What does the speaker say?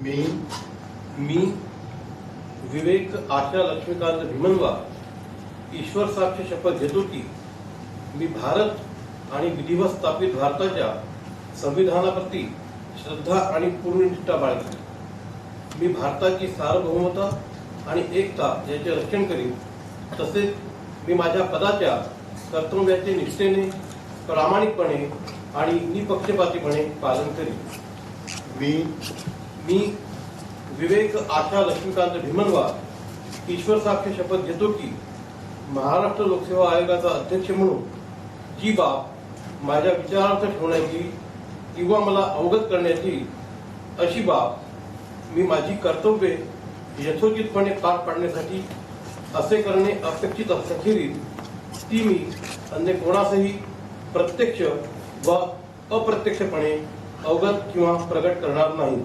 मी मी विवेक आशा लक्ष्मीकांत भीमनवार ईश्वर साक्ष शपथ घेतो की मी भारत आणि विधिवत स्थापित भारताच्या संविधानाप्रती श्रद्धा आणि पूर्ण निष्ठा बाळगेन. मी भारताची सार्वभौमता आणि एकता याचे रक्षण करीन. तसेच मी माझ्या पदाच्या कर्तव्याचे निष्ठेने, प्रामाणिकपणे आणि निपक्षपातीपणे पालन करीन. मी विवेक आशा लक्ष्मीकांत भीमनवार ईश्वर साक्ष शपथ घेतो की महाराष्ट्र लोकसेवा आयोगाचा अध्यक्ष म्हणून जी बाब माझ्या विचारार्थ ठेवण्याची किंवा मला अवगत करण्याची अशी बाब मी माझी कर्तव्ये यथोचितपणे पार पाडण्यासाठी असे करणे अपेक्षित असल्याखेरीज ती मी अन्य कोणासही प्रत्यक्ष व अप्रत्यक्षपणे अवगत किंवा प्रगट करणार नाही.